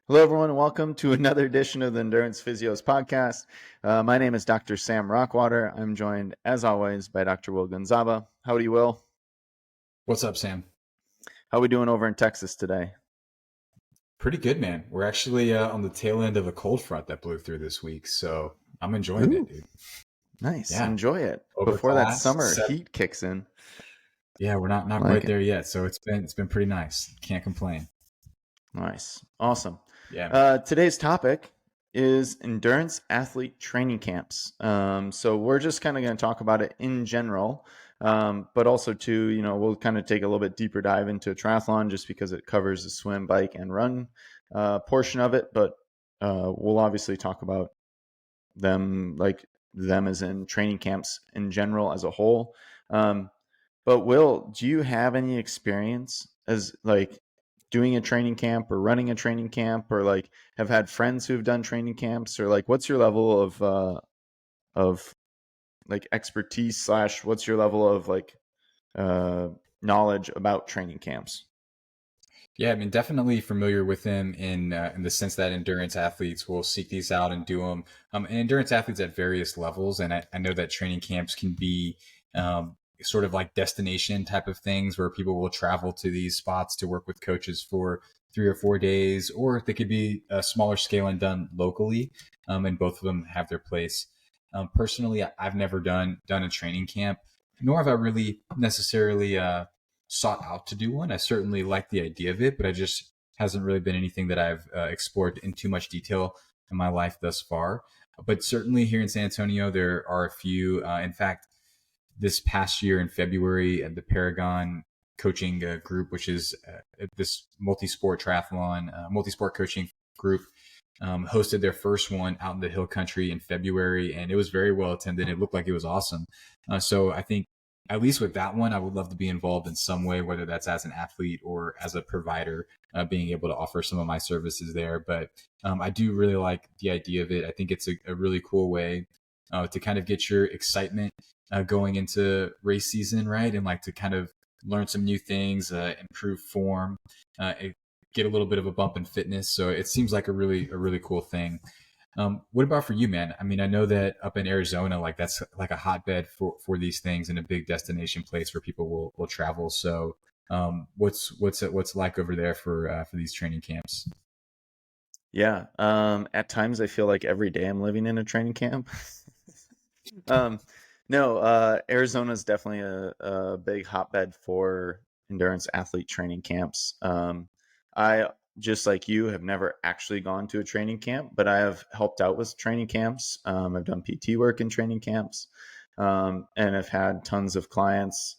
Hello, everyone, and welcome to another edition of the Endurance Physios podcast. My name is Dr. Sam Rockwater. I'm joined, as always, by Dr. Will Gonzaba. Howdy, Will. What's up, Sam? How are we doing over in Texas today? Pretty good, man. We're actually on the tail end of a cold front that blew through this week, so I'm enjoying it, dude. Nice. Yeah, Enjoy it before that overcast. summer heat kicks in. Yeah, we're not I like quite it. there yet, so it's been pretty nice. Can't complain. Nice. Awesome. Yeah, man. Today's topic is endurance athlete training camps. So we're just kind of going to talk about it in general, but also too, we'll kind of take a little bit deeper dive into triathlon just because it covers the swim, bike, and run portion of it. But we'll obviously talk about them as in training camps in general as a whole. Um, but Will, do you have any experience as like doing a training camp or running a training camp or like have had friends who've done training camps or like what's your level of like expertise slash what's your level of like uh knowledge about training camps? Yeah, I mean, definitely familiar with them in the sense that endurance athletes will seek these out and do them. And endurance athletes at various levels, and I know that training camps can be sort of like destination type of things where people will travel to these spots to work with coaches for 3 or 4 days, or they could be a smaller scale and done locally. And both of them have their place. Personally, I've never done a training camp, nor have I really necessarily sought out to do one. I certainly like the idea of it, but I just hasn't really been anything that I've explored in too much detail in my life thus far. But certainly here in San Antonio, there are a few. In fact, this past year in February, at the Paragon coaching group, which is this multi-sport triathlon, multi-sport coaching group, hosted their first one out in the hill country in February, and it was very well attended. It looked like it was awesome. So I think at least with that one, I would love to be involved in some way, whether that's as an athlete or as a provider, being able to offer some of my services there. But I do really like the idea of it. I think it's a really cool way to kind of get your excitement going into race season, right? And like to kind of learn some new things, improve form, get a little bit of a bump in fitness. So it seems like a really cool thing. What about for you, man? I mean, I know that up in Arizona, like that's like a hotbed for these things and a big destination place where people will travel. So, what's like over there for these training camps? Yeah. At times I feel like every day I'm living in a training camp. um no, Arizona is definitely a big hotbed for endurance athlete training camps. I just like you have never actually gone to a training camp, but I have helped out with training camps. I've done PT work in training camps, and I've had tons of clients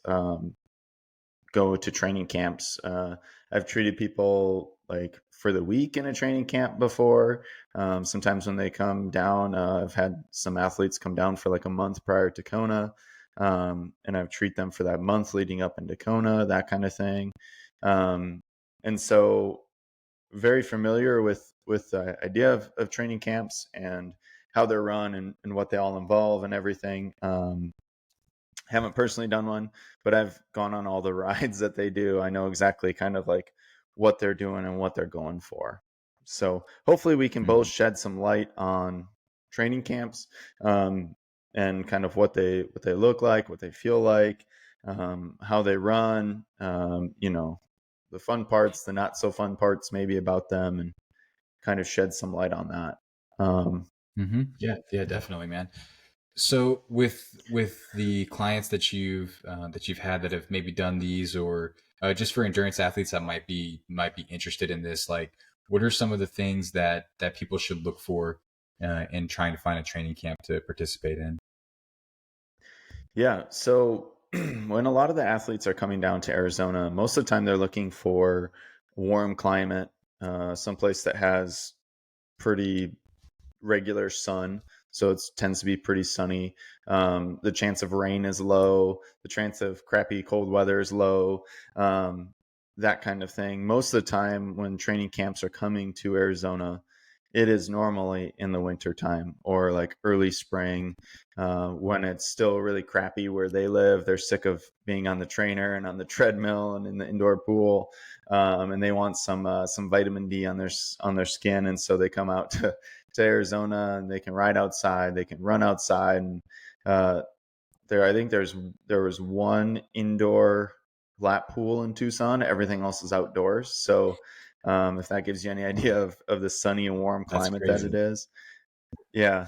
go to training camps. I've treated people like for the week in a training camp before. Sometimes when they come down, I've had some athletes come down for like a month prior to Kona, and I've treat them for that month leading up into Kona, that kind of thing. And so very familiar with the idea of training camps and how they're run and what they all involve and everything. Haven't personally done one, but I've gone on all the rides that they do. I know exactly kind of like what they're doing and what they're going for. So hopefully we can both Mhm. shed some light on training camps, um, and kind of what they look like, what they feel like, how they run, the fun parts, the not so fun parts maybe about them, and kind of shed some light on that. Um, Yeah, yeah, definitely, man. So with the clients that you've had that have maybe done these, or just for endurance athletes that might be interested in this, like what are some of the things that people should look for in trying to find a training camp to participate in? Yeah. So when a lot of the athletes are coming down to Arizona, most of the time they're looking for warm climate, someplace that has pretty regular sun. So it tends to be pretty sunny. The chance of rain is low. The chance of crappy cold weather is low. Um, that kind of thing. Most of the time when training camps are coming to Arizona, it is normally in the winter time or like early spring, when it's still really crappy where they live. They're sick of being on the trainer and on the treadmill and in the indoor pool, and they want some vitamin D on their skin, and so they come out to Arizona, and they can ride outside, they can run outside, and uh, I think there was one indoor lap pool in Tucson. Everything else is outdoors. So if that gives you any idea of the sunny and warm That's climate that it crazy. is, yeah.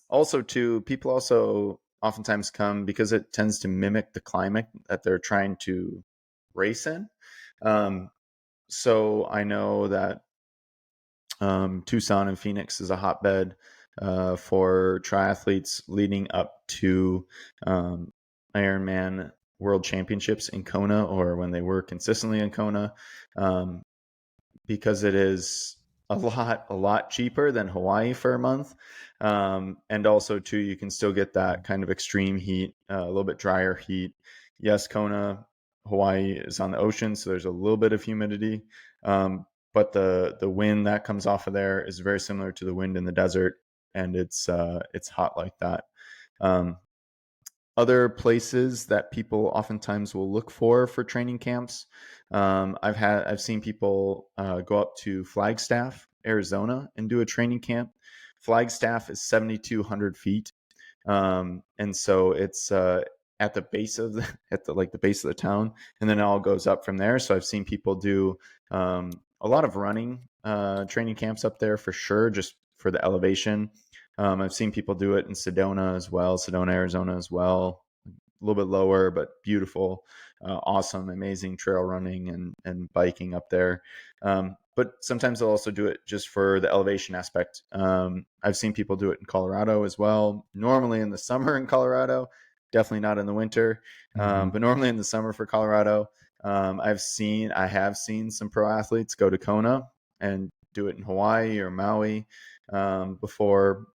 Also, too, people also oftentimes come because it tends to mimic the climate that they're trying to race in. Um, so I know that Tucson and Phoenix is a hotbed for triathletes leading up to um, Ironman World Championships in Kona, or when they were consistently in Kona, um, because it is a lot cheaper than Hawaii for a month, and also too, you can still get that kind of extreme heat, a little bit drier heat. Yes, Kona, Hawaii is on the ocean, so there's a little bit of humidity, but the wind that comes off of there is very similar to the wind in the desert, and it's hot like that. Um, Other places that people oftentimes will look for training camps. I've seen people go up to Flagstaff, Arizona, and do a training camp. Flagstaff is 7,200 feet, and so it's at the base of the at the like the base of the town, and then it all goes up from there. So I've seen people do a lot of running training camps up there for sure, just for the elevation. I've seen people do it in Sedona as well, Sedona, Arizona as well, a little bit lower, but beautiful, awesome, amazing trail running and biking up there. But sometimes they'll also do it just for the elevation aspect. I've seen people do it in Colorado as well. Normally in the summer in Colorado, definitely not in the winter, Hmm. but normally in the summer for Colorado. I have seen some pro athletes go to Kona and do it in Hawaii or Maui before.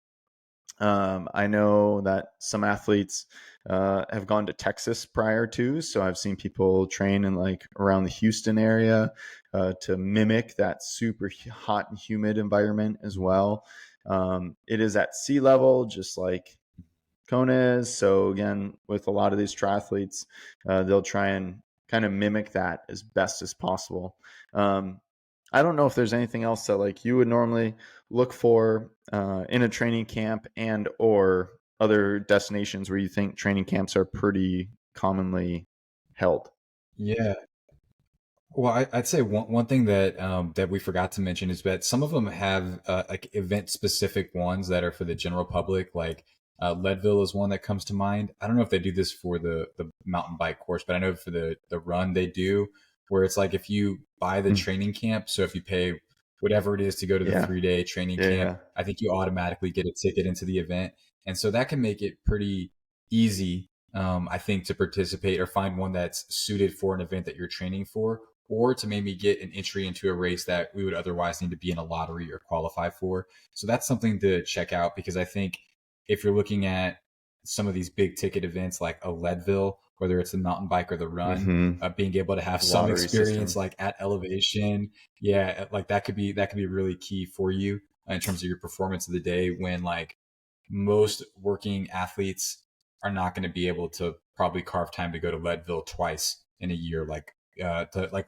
I know that some athletes have gone to Texas prior to, so I've seen people train in like around the Houston area to mimic that super hot and humid environment as well. It is at sea level, just like Kona is. So again, with a lot of these triathletes, they'll try and kind of mimic that as best as possible. Um, I don't know if there's anything else that like you would normally look for in a training camp and or other destinations where you think training camps are pretty commonly held. Yeah. Well, I'd say one thing that that we forgot to mention is that some of them have like event specific ones that are for the general public. Like Leadville is one that comes to mind. I don't know if they do this for the mountain bike course, but I know for the run they do. Where it's like if you buy the Mm. training camp, so if you pay whatever it is to go to the Yeah, 3 day training yeah, camp, yeah, I think you automatically get a ticket into the event, and so that can make it pretty easy. I think to participate or find one that's suited for an event that you're training for, or to maybe get an entry into a race that we would otherwise need to be in a lottery or qualify for. So that's something to check out because I think if you're looking at some of these big ticket events like a Leadville, whether it's the mountain bike or the run, mm-hmm. being able to have The some lottery experience system. like at elevation, yeah, like that could be really key for you in terms of your performance of the day when like most working athletes are not going to be able to probably carve time to go to Leadville twice in a year, like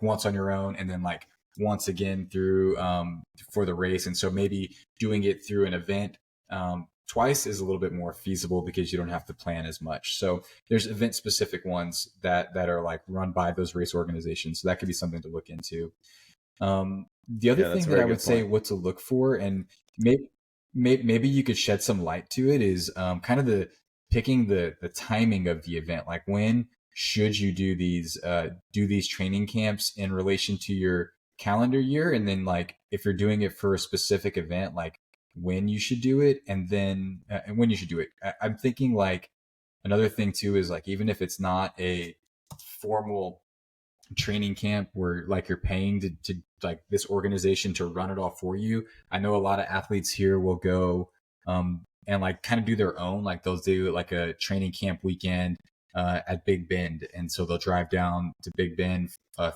once on your own and then like once again through for the race. And so maybe doing it through an event twice is a little bit more feasible because you don't have to plan as much. So there's event specific ones that are like run by those race organizations. So that could be something to look into. The other Yeah, that's thing a that I very would good say point. what to look for, and maybe you could shed some light to it, is kind of the picking the timing of the event. Like when should you do these training camps in relation to your calendar year, and then like if you're doing it for a specific event, like when you should do it, and when you should do it. I'm thinking like another thing too is like even if it's not a formal training camp where like you're paying to like this organization to run it all for you. I know a lot of athletes here will go and like kind of do their own, like they'll do like a training camp weekend at Big Bend. And so they'll drive down to Big Bend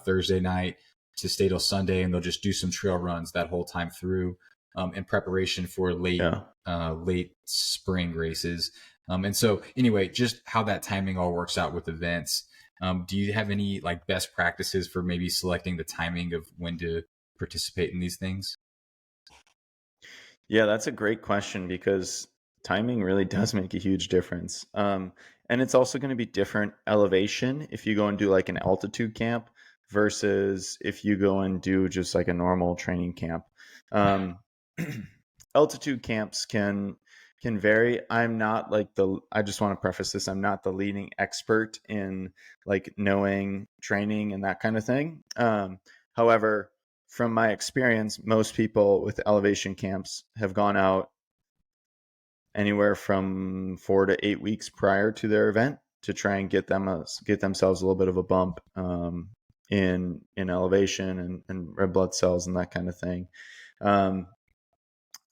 Thursday night, to stay till Sunday, and they'll just do some trail runs that whole time through, in preparation for Yeah. late spring races. And so anyway, just how that timing all works out with events. Do you have any like best practices for maybe selecting the timing of when to participate in these things? Yeah, that's a great question because timing really does make a huge difference. And it's also going to be different elevation if you go and do like an altitude camp versus if you go and do just like a normal training camp. Um, altitude camps can vary. I'm not like the I just want to preface this, I'm not the leading expert in like knowing training and that kind of thing. However, from my experience, most people with elevation camps have gone out anywhere from 4 to 8 weeks prior to their event to try and get themselves a little bit of a bump in elevation and red blood cells and that kind of thing. Um,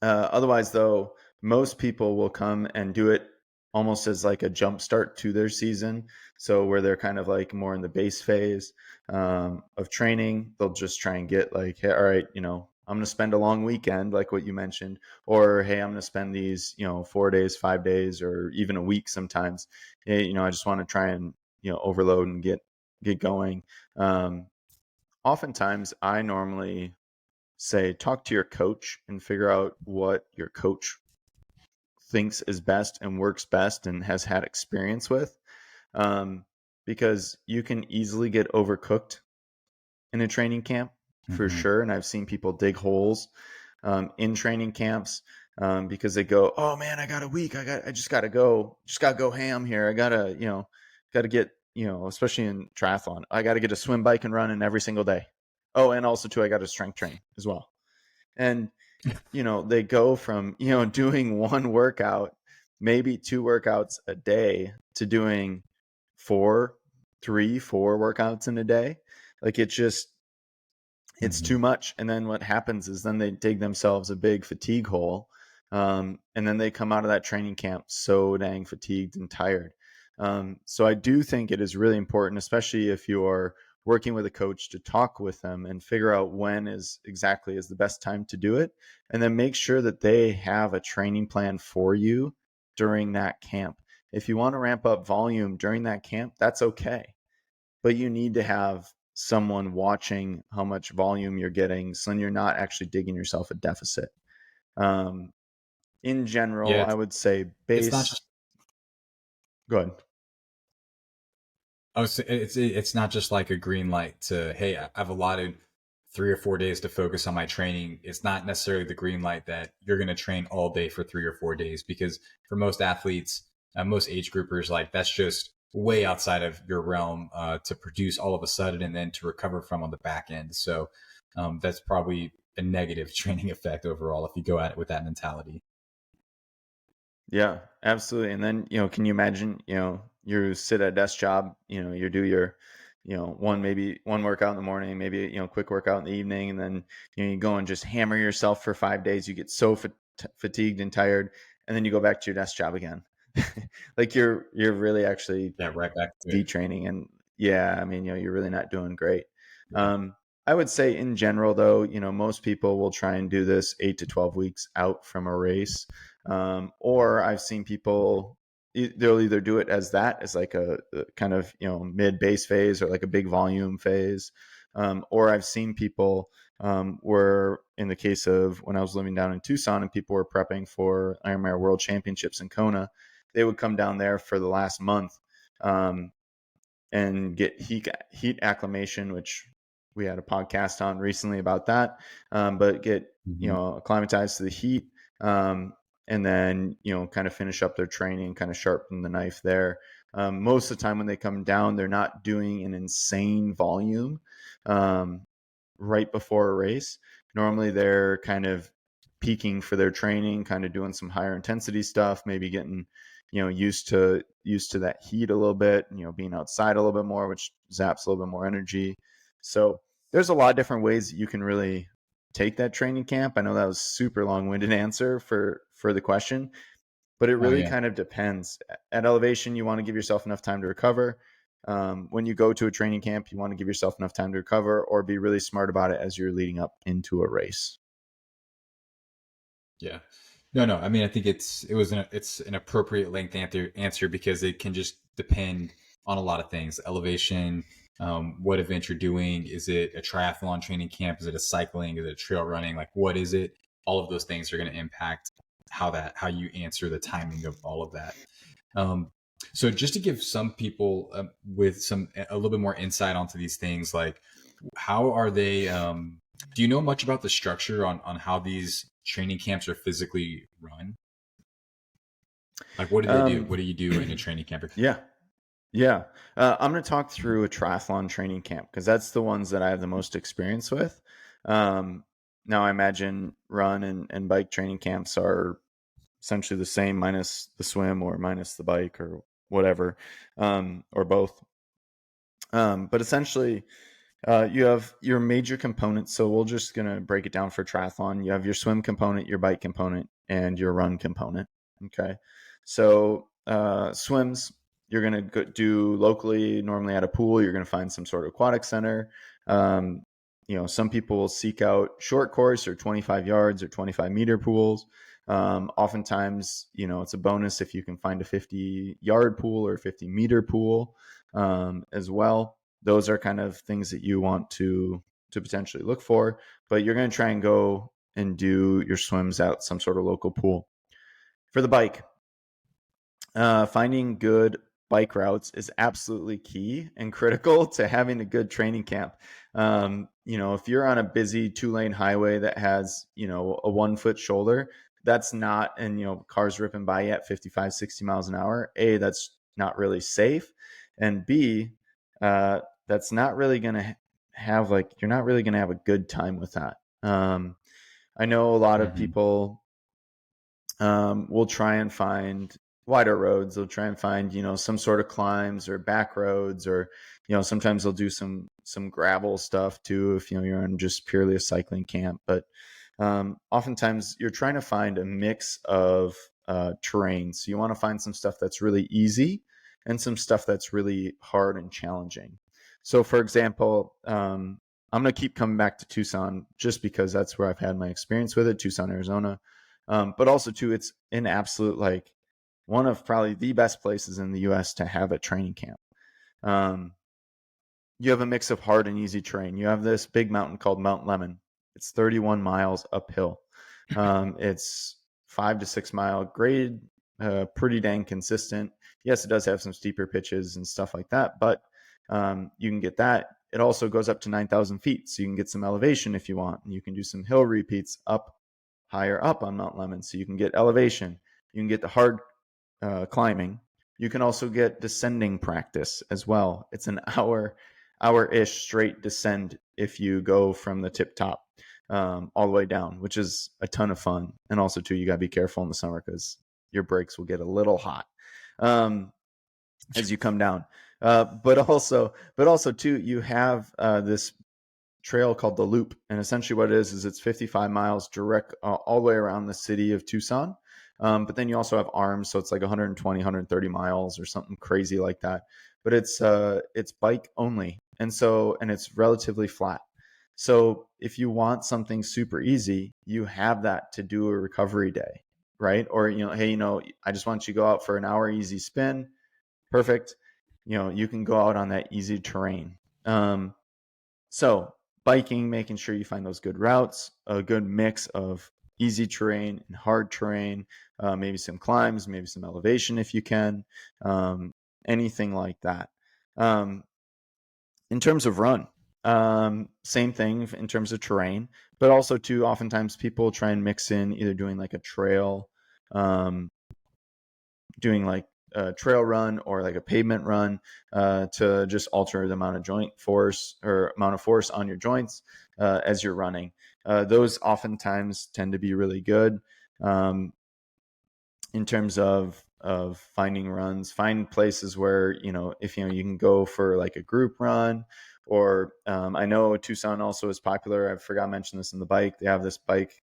Otherwise, though, most people will come and do it almost as like a jump start to their season. So where they're kind of like more in the base phase of training, they'll just try and get like, hey, all right, I'm going to spend a long weekend, like what you mentioned, or hey, I'm going to spend these, 4 days, 5 days, or even a week sometimes. Hey, I just want to try and overload and get going. Um, Oftentimes, I normally say talk to your coach and figure out what your coach thinks is best and works best and has had experience with, um, because you can easily get overcooked in a training camp for Mm-hmm. sure. And I've seen people dig holes in training camps because they go, oh man, I got a week, I just gotta go ham here, I gotta gotta get, especially in triathlon, I gotta get a swim, bike, and run in every single day. Oh, and also too, I got to strength train as well. And they go from, doing one workout, maybe two workouts a day to doing four, 3, 4 workouts in a day. Like it's Mm-hmm. too much. And then what happens is then they dig themselves a big fatigue hole. And then they come out of that training camp so dang fatigued and tired. So I do think it is really important, especially if you're working with a coach, to talk with them and figure out when is exactly is the best time to do it. And then make sure that they have a training plan for you during that camp. If you want to ramp up volume during that camp, that's okay, but you need to have someone watching how much volume you're getting so then you're not actually digging yourself a deficit. Um, in general, Yeah, I would say it's not base. just Go ahead. it's not just like a green light to, hey, I've allotted 3 or 4 days to focus on my training. It's not necessarily the green light that you're going to train all day for 3 or 4 days, because for most athletes, most age groupers, like that's just way outside of your realm to produce all of a sudden and then to recover from on the back end. So that's probably a negative training effect overall if you go at it with that mentality. Yeah, absolutely. And then, can you imagine, you sit at a desk job, you do your, maybe one workout in the morning, maybe, quick workout in the evening, and then, you go and just hammer yourself for 5 days. You get so fatigued and tired, and then you go back to your desk job again. Like you're really actually Yeah, right back to it. detraining. And yeah, I mean, you're really not doing great. Yeah. um I would say in general though, most people will try and do this 8 to 12 weeks out from a race. Or I've seen people, they'll either do it as that as like a kind of mid base phase or like a big volume phase. Or I've seen people where in the case of when I was living down in Tucson and people were prepping for Ironman World Championships in Kona, they would come down there for the last month, um, and get heat acclimation, which we had a podcast on recently about that. But get Mhm. acclimatized to the heat, um, and then kind of finish up their training, kind of sharpen the knife there. Most of the time when they come down, they're not doing an insane volume um, right before a race. Normally they're kind of peaking for their training, kind of doing some higher intensity stuff, maybe getting used to that heat a little bit, being outside a little bit more, which zaps a little bit more energy. So there's a lot of different ways that you can really take that training camp. I know that was super long-winded answer for the question, but it Oh really yeah. kind of depends. At elevation, you want to give yourself enough time to recover. When you go to a training camp, you want to give yourself enough time to recover or be really smart about it as you're leading up into a race. Yeah. No. I mean, I think it's an appropriate length answer because it can just depend on a lot of things. Elevation, what event you're doing. Is it a triathlon training camp? Is it a cycling? Is it a trail running? Like, what is it? All of those things are going to impact how you answer the timing of all of that. Um, so just to give some people with a little bit more insight onto these things, like how are they? Do you know much about the structure on how these training camps are physically run? Like, what do they do? What do you do in a training camp? Yeah. Yeah. I'm going to talk through a triathlon training camp because that's the ones that I have the most experience with. Um, Now, I imagine run and bike training camps are essentially the same minus the swim or minus the bike or whatever, or both. But essentially, you have your major components. So we're just going to break it down for triathlon. You have your swim component, your bike component, and your run component. Okay. So swims, you're going to do locally, normally at a pool. You're going to find some sort of aquatic center. Um, some people will seek out short course or 25 yards or 25-meter pools. Oftentimes, it's a bonus if you can find a 50-yard pool or 50-meter pool as well. Those are kind of things that you want to potentially look for, but you're going to try and go and do your swims at some sort of local pool. For the bike, finding good bike routes is absolutely key and critical to having a good training camp. If you're on a busy 2-lane highway that has, a 1-foot shoulder, that's not, and, cars ripping by you at 55, 60 miles an hour. A, that's not really safe. And B, that's not really going to have you're not really going to have a good time with that. I know a lot of Mm-hmm. people will try and find wider roads. They'll try and find, some sort of climbs or back roads, or, sometimes they'll do some gravel stuff too, if, you're on just purely a cycling camp. But oftentimes you're trying to find a mix of terrain. So you want to find some stuff that's really easy and some stuff that's really hard and challenging. So for example, I'm going to keep coming back to Tucson just because that's where I've had my experience with it, Tucson, Arizona. But also too, it's an absolute one of probably the best places in the U.S. to have a training camp. You have a mix of hard and easy terrain. You have this big mountain called Mount Lemmon. It's 31 miles uphill. It's 5 to 6 mile grade, pretty dang consistent. Yes, it does have some steeper pitches and stuff like that, but you can get that. It also goes up to 9,000 feet, so you can get some elevation if you want. And you can do some hill repeats higher up on Mount Lemmon, so you can get elevation. You can get the hard climbing. You can also get descending practice as well. It's an hour-ish straight descend if you go from the tip top all the way down, which is a ton of fun. And also too, you got to be careful in the summer because your brakes will get a little hot as you come down. But also too, you have this trail called the Loop, and essentially what it is it's 55 miles direct all the way around the city of Tucson. But then you also have arms, so it's like 120, 130 miles or something crazy like that. But it's bike only, and it's relatively flat. So if you want something super easy, you have that to do a recovery day, right? Or hey, I just want you to go out for an hour easy spin. Perfect. You can go out on that easy terrain. So biking, making sure you find those good routes, a good mix of easy terrain and hard terrain, maybe some climbs, maybe some elevation if you can, anything like that. In terms of run, same thing in terms of terrain, but also too, oftentimes people try and mix in either doing like a trail, doing like a trail run or like a pavement run to just alter the amount of joint force or amount of force on your joints as you're running. Those oftentimes tend to be really good in terms of finding runs. Find places where if you can go for like a group run, or I know Tucson also is popular. I forgot to mention this in the bike. They have this bike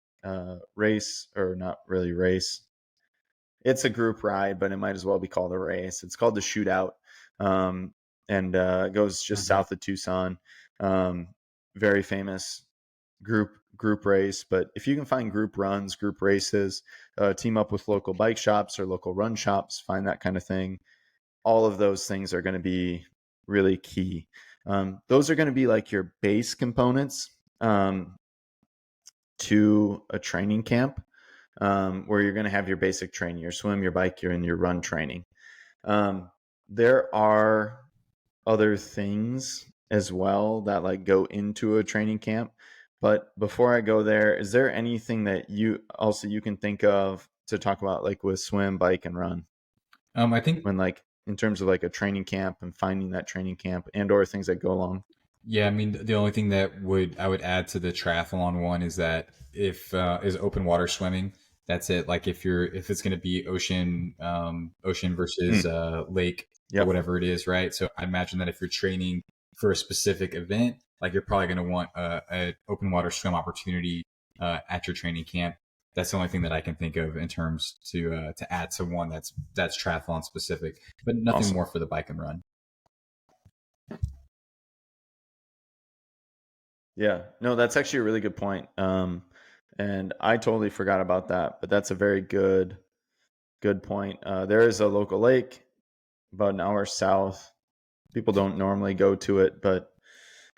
race, or not really race. It's a group ride, but it might as well be called a race. It's called the Shootout. and goes just Mhm. south of Tucson. Um, very famous group race. But if you can find group runs, group races, team up with local bike shops or local run shops, find that kind of thing. All of those things are going to be really key. Those are going to be like your base components to a training camp, where you're going to have your basic training, your swim, your bike, your run training. Um, there are other things as well that like go into a training camp. But before I go there, is there anything that you can think of to talk about, like with swim, bike, and run, I think when like in terms of like a training camp and finding that training camp and or things that go along? Yeah, I mean, the only thing that would I would add to the triathlon one is that if is open water swimming. That's it. Like if it's going to be ocean versus Mm, lake or yep. whatever it is, right? So I imagine that if you're training for a specific event, like you're probably going to want a open water swim opportunity at your training camp. That's the only thing that I can think of in terms to add to one that's triathlon specific, but nothing Awesome. more for the bike and run. Yeah. No, that's actually a really good point. And I totally forgot about that, but that's a very good point. There is a local lake about an hour south. People don't normally go to it, but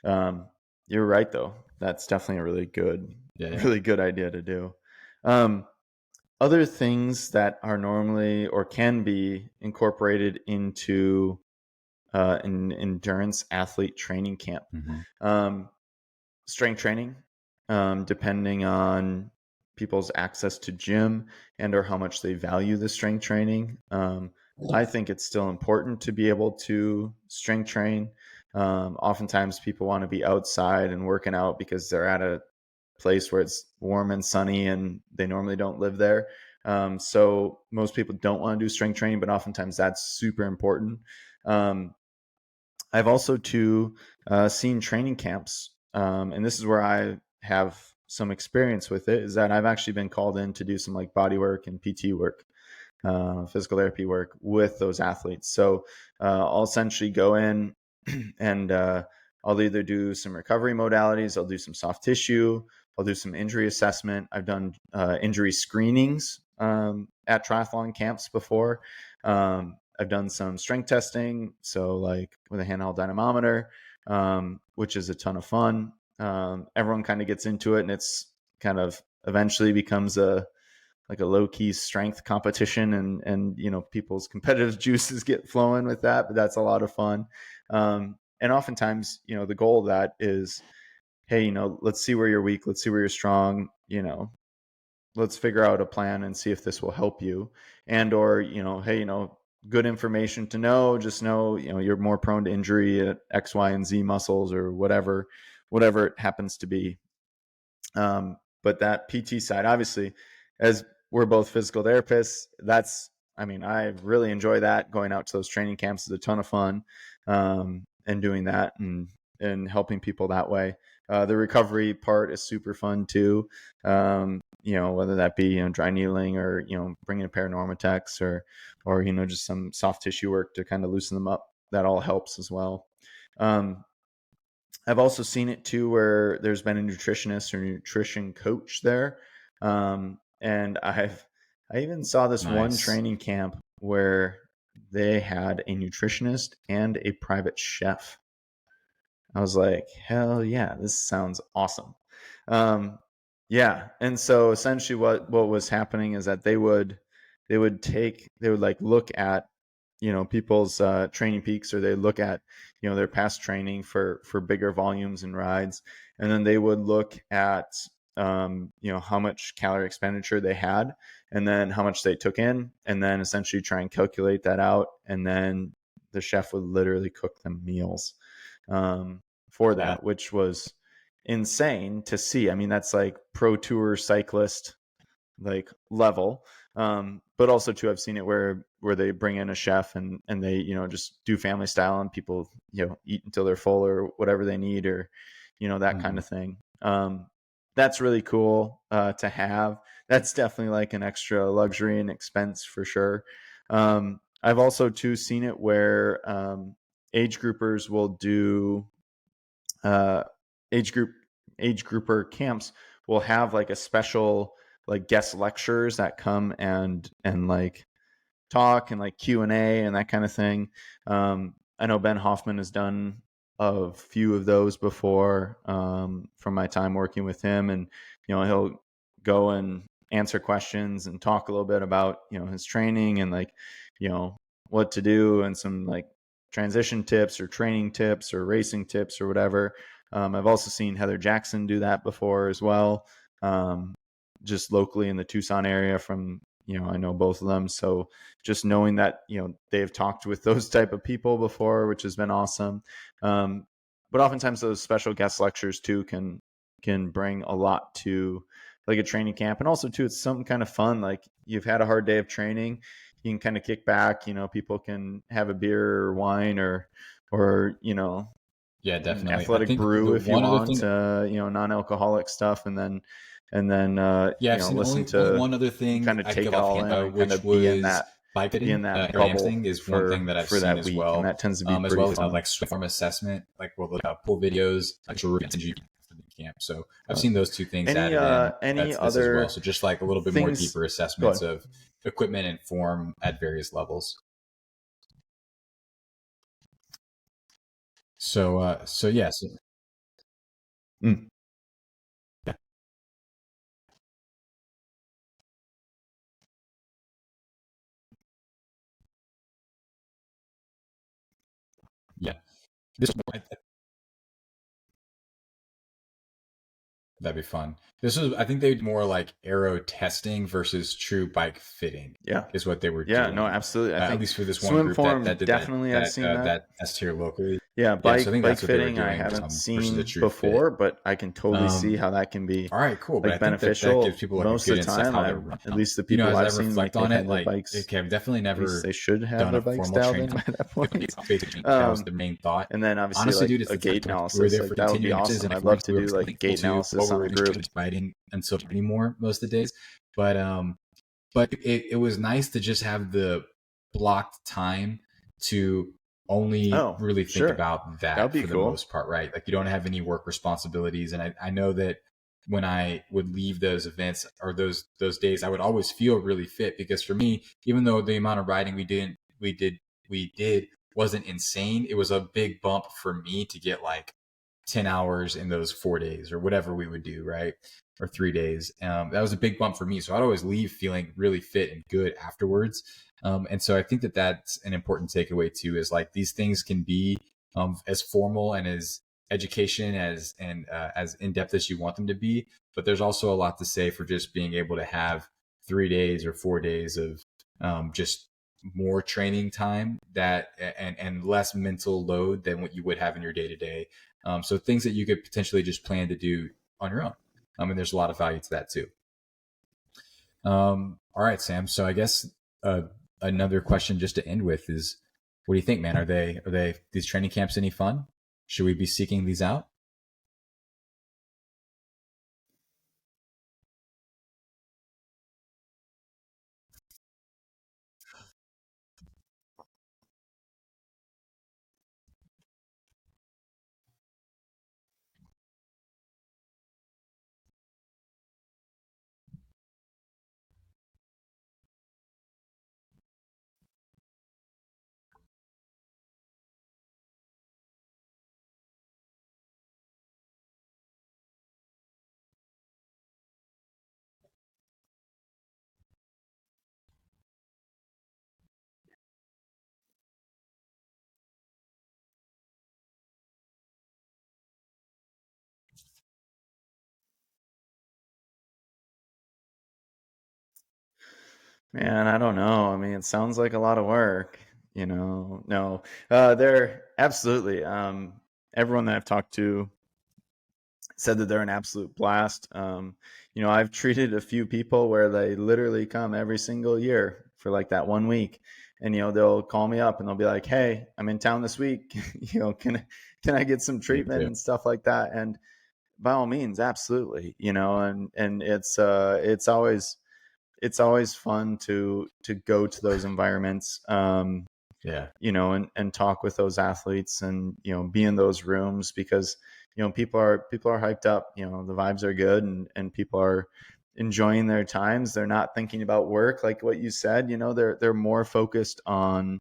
um, you're right though. That's definitely a really good, Yeah, yeah. really good idea to do. Um, Other things that are normally or can be incorporated into an endurance athlete training camp. Mm-hmm. Um, Strength training, depending on people's access to gym and or how much they value the strength training. I think it's still important to be able to strength train. Oftentimes people want to be outside and working out because they're at a place where it's warm and sunny and they normally don't live there. So most people don't want to do strength training, but oftentimes that's super important. Um, I've also too seen training camps, and this is where I have some experience with it. Is that I've actually been called in to do some like body work and PT work, physical therapy work with those athletes. So I'll essentially go in and I'll either do some recovery modalities, I'll do some soft tissue, I'll do some injury assessment. I've done injury screenings at triathlon camps before. I've done some strength testing, so like with a handheld dynamometer, which is a ton of fun. Everyone kind of gets into it, and it's kind of eventually becomes a like a low key strength competition, and people's competitive juices get flowing with that. But that's a lot of fun. And oftentimes, the goal of that is, hey, let's see where you're weak, let's see where you're strong. Let's figure out a plan and see if this will help you, and or hey, good information to know. Just know, you're more prone to injury at X, Y, and Z muscles or whatever it happens to be. But that PT side, obviously, as we're both physical therapists, I really enjoy that. Going out to those training camps is a ton of fun, and doing that and helping people that way. The recovery part is super fun too. Whether that be dry needling or bringing a pair of Normatex or just some soft tissue work to kind of loosen them up. That all helps as well. Um, I've also seen it too where there's been a nutritionist or nutrition coach there. And I even saw this one Nice. training camp where they had a nutritionist and a private chef. I was like, hell yeah, this sounds awesome. Um, yeah, and so essentially, what was happening is that they would like look at people's training peaks, or they look at their past training for bigger volumes and rides, and then they would look at how much calorie expenditure they had, and then how much they took in, and then essentially try and calculate that out, and then the chef would literally cook them meals um, for Yeah. that, which was insane to see. I mean, that's like pro tour cyclist like level. But also too, I've seen it where they bring in a chef and they just do family style, and people eat until they're full or whatever they need, or that kind Mhm. of thing. That's really cool to have. That's definitely like an extra luxury and expense for sure. I've also too seen it where age groupers will do uh, age grouper camps will have like a special like guest lecturers that come and like talk and like Q&A and that kind of thing. I know Ben Hoffman has done a few of those before from my time working with him, and he'll go and answer questions and talk a little bit about his training and like what to do and some like transition tips or training tips or racing tips or whatever. I've also seen Heather Jackson do that before as well, just locally in the Tucson area from I know both of them. So just knowing that, they've talked with those type of people before, which has been awesome. But oftentimes those special guest lectures too can bring a lot to like a training camp. And also too, it's something kind of fun. Like you've had a hard day of training, you can kind of kick back, people can have a beer or wine or, Yeah, an definitely. I athletic think brew the if you one other want, thing, non-alcoholic stuff. And then, yeah, I've seen listen only to one other thing kind of I'd take give it all offhand, in and kind which of be in was that bike be in fitting. that bubble Airlifting is one thing that I've for seen that as week, and well, that tends to be as pretty well as fun. like swim form assessment, like we'll look at pull videos, like camp. So I've Uh, seen those two things any added in. any That's this as well. other So just like a little bit more things? deeper Go assessments ahead. of equipment and form at various levels. So yes, Mm. yeah. This That'd be fun. This was, I think they did more like aero testing versus true bike fitting Yeah, is what they were yeah, no, doing. absolutely. I At think least for this one swim group that form did definitely I've seen that. that test here locally. Yeah, Yeah, so I think bike that's what they were fitting I doing haven't versus a seen true fit. before, but I can totally see Um, how that can be all right, cool. But I like think that that gives beneficial people like a most good of the insight of time. how they're I'm run. at least the people As I I've seen, like reflect they've on it, had their like bikes. okay, I've definitely At least never they should have done their a bikes formal dialed in training. by that point. Basically, that was Um, the main thought. and then obviously Honestly, like dude, it's a the time. gait We were analysis, there like for that would be continuing matches, awesome. and I'd if we love to were do like a able gait to, what analysis we on were the just group. biting until anymore most of the days. But it was nice to just have the blocked time to only Oh, really think sure. about That would that be for the cool. most part, right? Like you don't have any work responsibilities. And I know that when I would leave those events or those days, I would always feel really fit because for me, even though the amount of riding we did wasn't insane, it was a big bump for me to get like 10 hours in those 4 days or whatever we would do, right? Or 3 days. That was a big bump for me. So I'd always leave feeling really fit and good afterwards. And so I think that that's an important takeaway too, is like these things can be as formal and as education as in depth as you want them to be. But there's also a lot to say for just being able to have 3 days or 4 days of just more training time and less mental load than what you would have in your day to day. So things that you could potentially just plan to do on your own. And there's a lot of value to that too. All right, Sam. So I guess another question just to end with is, what do you think, man? Are they these training camps any fun? Should we be seeking these out? Man, I don't know. I mean, it sounds like a lot of work, No, they're absolutely. Everyone that I've talked to said that they're an absolute blast. I've treated a few people where they literally come every single year for like that 1 week, and they'll call me up and they'll be like, "Hey, I'm in town this week. Can I get some Me treatment too. and stuff like that?" And by all means, absolutely. And it's always fun to go to those environments. Yeah. and talk with those athletes and, be in those rooms because, people are hyped up, the vibes are good and people are enjoying their times. They're not thinking about work like what you said, they're more focused on,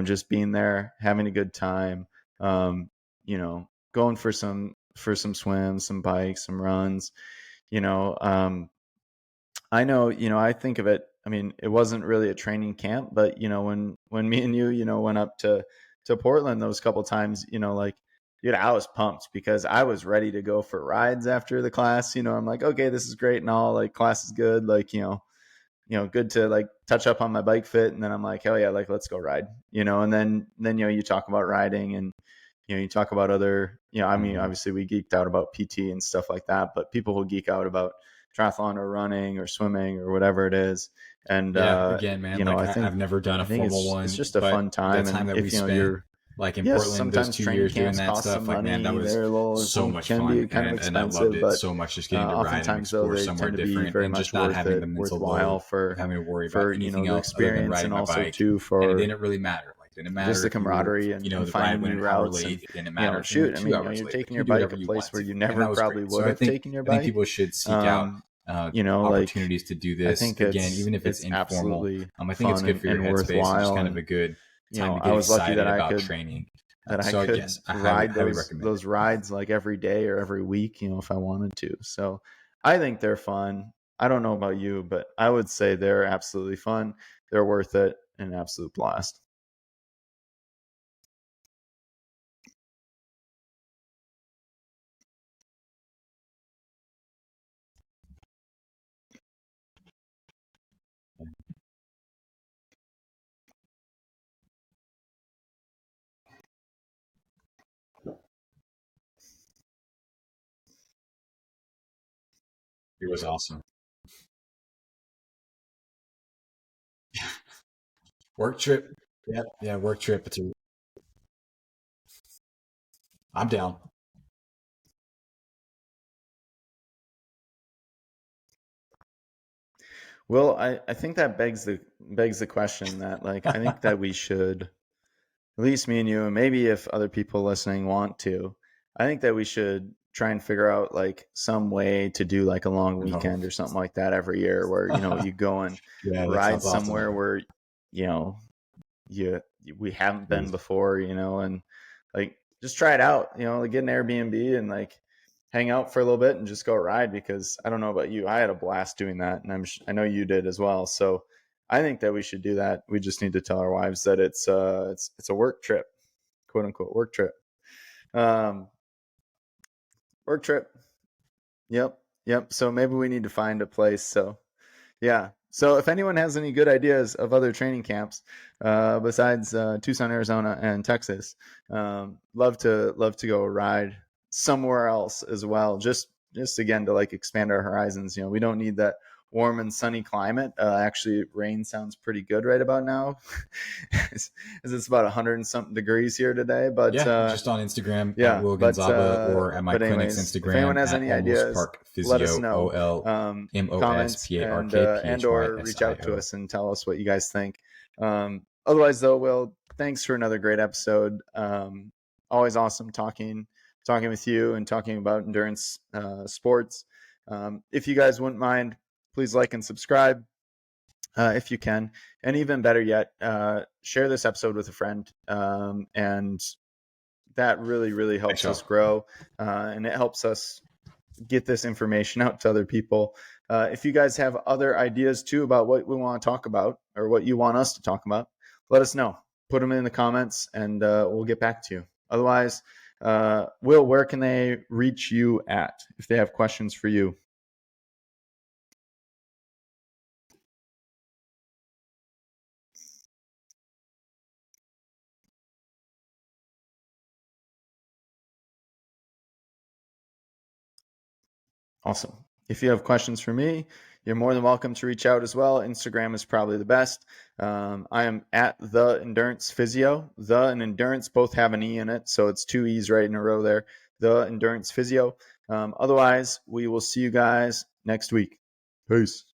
just being there, having a good time, going for some swims, some bikes, some runs, you know, um, I know, I think of it. I mean, it wasn't really a training camp, but when me and you, went up to Portland those couple times, like, dude, I was pumped because I was ready to go for rides after the class. I'm like, okay, this is great and all. Like, class is good. Like, good to like touch up on my bike fit, and then I'm like, hell yeah, like let's go ride. And then you talk about riding and you talk about other, I mean, Mhm. obviously we geeked out about PT and stuff like that, but people will geek out about triathlon or running or swimming or whatever it is. And, Yeah, again, man, like I think, I've never done a formal it's one, just a but fun the time. time And that we if, spent you're, like in yes, Portland, those sometimes two training years doing camps that cost some stuff, like man, that money. was They're a little, so much can be fun, kind of and I loved expensive, it but so much. Just getting to ride and oftentimes though, explore they somewhere tend to be different, very and much just not worth having it, the mental worthwhile load of for, having to worry about anything the else other than experience, riding and my also bike. too And it for didn't really matter. Like, it didn't just matter the if you were, camaraderie the and ride finding went new an hour routes. late. And It didn't matter if it went shoot, I two mean, hours you're late. Like, taking you your do bike whatever a you place want where to, you and never that was probably great. So would have taken your I think bike. people should seek out um like, opportunities to do I this think again, it's even if it's it's informal. absolutely I think it's fun good for your and headspace and just worthwhile. kind of And a good time to I get was lucky excited about training. that I So could yes, I highly ride highly those recommend it. those rides like every day or every week, if I wanted to. So I think they're fun. I don't know about you, but I would say they're absolutely fun. They're worth it, an absolute blast. It was awesome. Work trip. Yep. Yeah, work trip. I'm down. Well, I think that begs the question that, like, I think that we should, at least me and you, and maybe if other people listening want to, I think that we should try and figure out like some way to do like a long No. weekend or something like that every year where, you go and Yeah, that ride sounds awesome. somewhere where, you know, you we haven't been Please. before, and like just try it out, like get an Airbnb and like hang out for a little bit and just go ride, because I don't know about you, I had a blast doing that, and I know you did as well. So I think that we should do that. We just need to tell our wives that it's a work trip, quote unquote work trip. Um, Work trip. Yep. Yep. So maybe we need to find a place. So yeah. So if anyone has any good ideas of other training camps besides Tucson, Arizona, and Texas, love to go ride somewhere else as well. Just again to like expand our horizons. We don't need that warm and sunny climate. Actually, rain sounds pretty good right about now, it's about 100 and something degrees here today. But Yeah, just on Instagram at yeah, Will Gonzaba or at my but clinic's anyways, if anyone Instagram has at any Almost ideas, Park let us Physio, know. OLMOS Comments and PARK or reach out to PHYSIO. us and tell us what you guys think. Otherwise, though, Will, thanks for another great episode. Always awesome talking with you and talking about endurance sports. If you guys wouldn't mind, please like and subscribe if you can, and even better yet, share this episode with a friend. And that really, really Thanks, helps us y'all. grow, and it helps us get this information out to other people. If you guys have other ideas too about what we want to talk about or what you want us to talk about, let us know. Put them in the comments, and we'll get back to you. Otherwise, Will, where can they reach you at if they have questions for you? Awesome. If you have questions for me, you're more than welcome to reach out as well. Instagram is probably the best. I am at the Endurance Physio. The and Endurance both have an E in it, so it's two E's right in a row there. The Endurance Physio. Otherwise, we will see you guys next week. Peace.